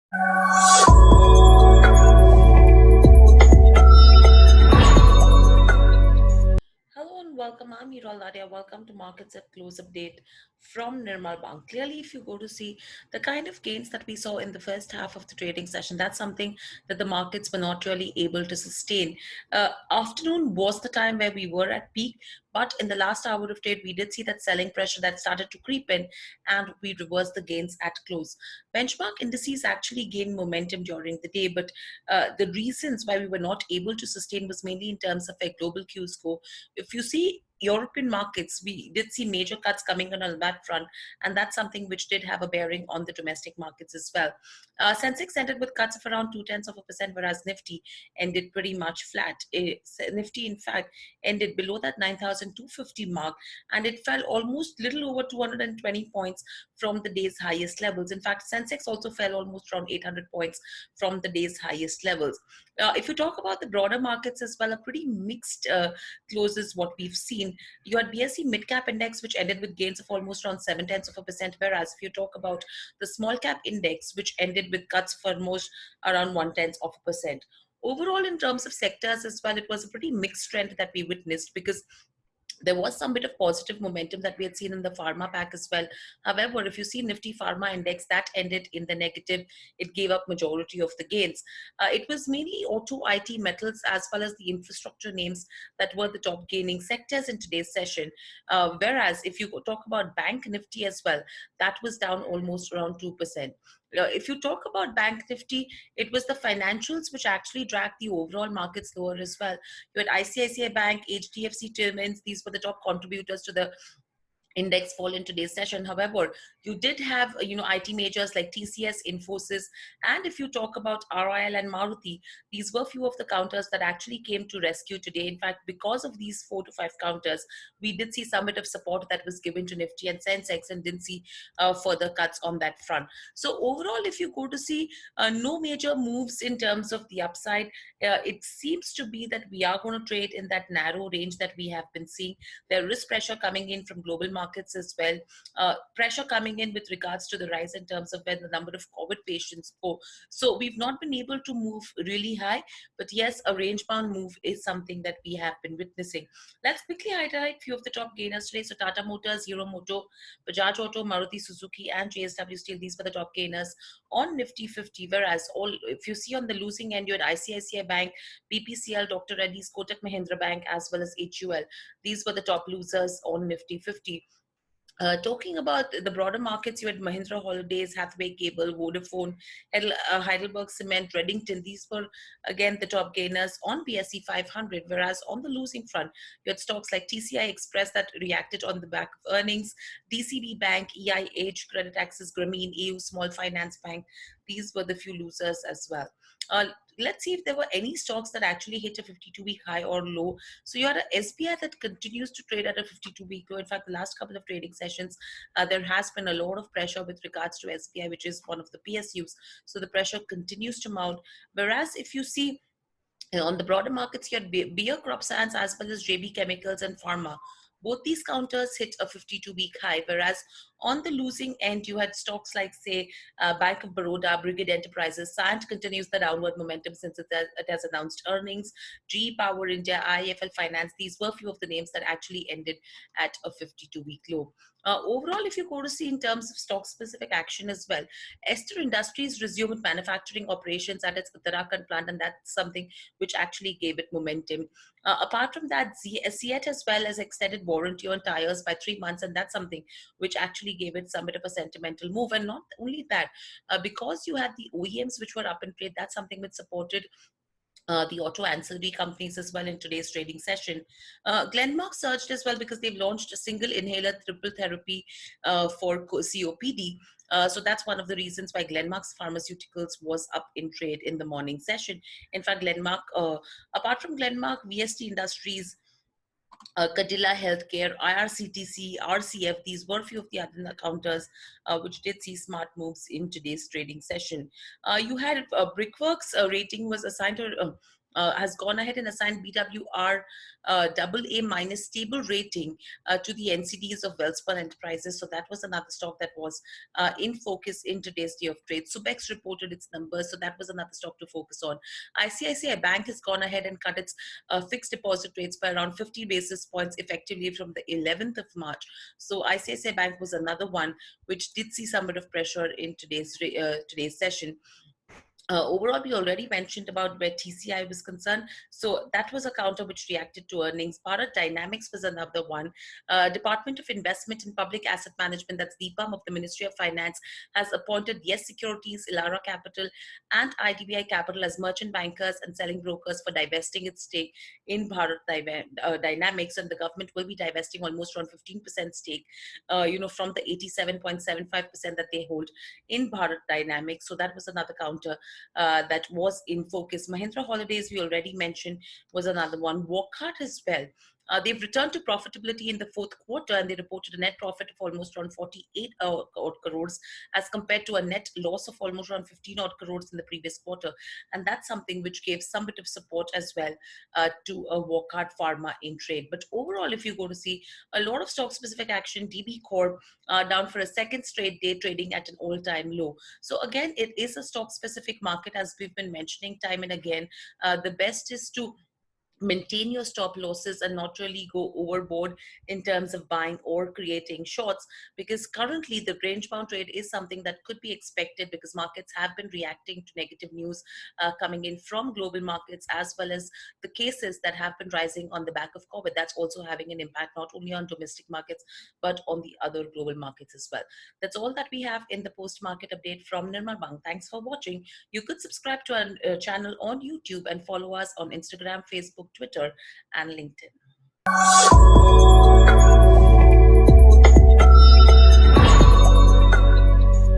Hello and welcome. I'm Nirmal. Welcome to Markets at Close update from Nirmal Bank. Clearly, if you go to see the kind of gains that we saw in the first half of the trading session, that's something that the markets were not really able to sustain. Afternoon was the time where we were at peak, but in the last hour of trade, we did see that selling pressure that started to creep in, and we reversed the gains at close. Benchmark indices actually gained momentum during the day, but the reasons why we were not able to sustain was mainly in terms of a global Q score. If you see European markets, we did see major cuts coming in on that front, and that's something which did have a bearing on the domestic markets as well. Sensex ended with cuts of around 0.2%, whereas Nifty ended pretty much flat. Nifty, in fact, ended below that 9,250 mark, and it fell almost little over 220 points from the day's highest levels. In fact, Sensex also fell almost around 800 points from the day's highest levels. If you talk about the broader markets as well, a pretty mixed closes what we've seen. You had BSE Midcap Index, which ended with gains of almost around 0.7%, whereas if you talk about the Small Cap Index, which ended with cuts for almost around 0.1%. Overall, in terms of sectors as well, it was a pretty mixed trend that we witnessed because there was some bit of positive momentum that we had seen in the pharma pack as well. However, if you see Nifty Pharma index, that ended in the negative. It gave up majority of the gains. It was mainly auto, IT, metals, as well as the infrastructure names that were the top gaining sectors in today's session. Whereas if you talk about Bank Nifty as well, that was down almost around 2%. If you talk about Bank Nifty, it was the financials which actually dragged the overall markets lower as well. You had ICICI Bank, HDFC, Tillmans. These were the top contributors to the index fall in today's session. However, you did have IT majors like TCS, Infosys, and if you talk about RIL and Maruti, these were few of the counters that actually came to rescue today. In fact, because of these 4 to 5 counters, we did see some bit of support that was given to Nifty and Sensex, and didn't see further cuts on that front. So overall, if you go to see no major moves in terms of the upside, it seems to be that we are going to trade in that narrow range that we have been seeing. There is pressure coming in from global markets as well. Pressure coming in with regards to the rise in terms of where the number of COVID patients go. So we've not been able to move really high, but yes, a range-bound move is something that we have been witnessing. Let's quickly highlight a few of the top gainers today. So Tata Motors, Hero Moto, Bajaj Auto, Maruti Suzuki, and JSW Steel. These were the top gainers on Nifty 50. Whereas if you see on the losing end, you had ICICI Bank, BPCL, Dr. Reddy's, Kotak Mahindra Bank, as well as HUL. These were the top losers on Nifty 50. Talking about the broader markets, you had Mahindra Holidays, Hathway Cable, Vodafone, Heidelberg Cement, Reddington. These were again the top gainers on BSE 500. Whereas on the losing front, you had stocks like TCI Express that reacted on the back of earnings, DCB Bank, EIH, Credit Access, Grameen, EU Small Finance Bank. These were the few losers as well. Uh, let's see if there were any stocks that actually hit a 52-week high or low. So you had a SBI that continues to trade at a 52-week low. In fact, the last couple of trading sessions, there has been a lot of pressure with regards to SBI, which is one of the PSUs. So the pressure continues to mount. Whereas if you see on the broader markets, you had beer, crop science, as well as JB Chemicals and Pharma. Both these counters hit a 52-week high, whereas on the losing end, you had stocks like, say, Bank of Baroda, Brigade Enterprises. Sant continues the downward momentum since it has announced earnings. GE Power India, IIFL Finance, these were a few of the names that actually ended at a 52-week low. Overall, if you go to see in terms of stock-specific action as well, Ester Industries resumed manufacturing operations at its Uttarakhand plant, and that's something which actually gave it momentum. Apart from that, Seat as well as extended warranty on tires by 3 months, and that's something which actually gave it some bit of a sentimental move. And not only that, because you had the OEMs which were up in trade, that's something which supported the auto ancillary companies as well in today's trading session. Glenmark surged as well because they've launched a single inhaler triple therapy for COPD. So that's one of the reasons why Glenmark's Pharmaceuticals was up in trade in the morning session. In fact, apart from Glenmark, VST Industries, Cadilla Healthcare, IRCTC, RCF, these were a few of the other counters which did see smart moves in today's trading session. You had Brickworks rating was assigned to has gone ahead and assigned BWR AA minus stable rating to the NCDs of Welspun Enterprises. So that was another stock that was in focus in today's day of trade. Subex reported its numbers, so that was another stock to focus on. ICICI Bank has gone ahead and cut its fixed deposit rates by around 50 basis points effectively from the 11th of March. So ICICI Bank was another one which did see some bit of pressure in today's session. Overall, we already mentioned about where TCI was concerned. So that was a counter which reacted to earnings. Bharat Dynamics was another one. Department of Investment and Public Asset Management, that's DIPAM of the Ministry of Finance, has appointed Yes Securities, Elara Capital, and IDBI Capital as merchant bankers and selling brokers for divesting its stake in Bharat Dynamics. And the government will be divesting almost around 15% stake, from the 87.75% that they hold in Bharat Dynamics. So that was another counter that was in focus. Mahindra Holidays, we already mentioned, was another one. Wockhardt as well. They've returned to profitability in the fourth quarter, and they reported a net profit of almost around 48 odd crores as compared to a net loss of almost around 15 odd crores in the previous quarter. And that's something which gave some bit of support as well to Wockhardt Pharma in trade. But overall, if you go to see a lot of stock specific action, DB Corp down for a second straight day, trading at an all-time low. So again, it is a stock specific market, as we've been mentioning time and again. The best is to maintain your stop losses and not really go overboard in terms of buying or creating shorts, because currently the range bound trade is something that could be expected because markets have been reacting to negative news coming in from global markets, as well as the cases that have been rising on the back of COVID. That's also having an impact not only on domestic markets but on the other global markets as well. That's all that we have in the post market update from Nirmal Bank. Thanks for watching. You could subscribe to our channel on YouTube and follow us on Instagram, Facebook, Twitter, and LinkedIn.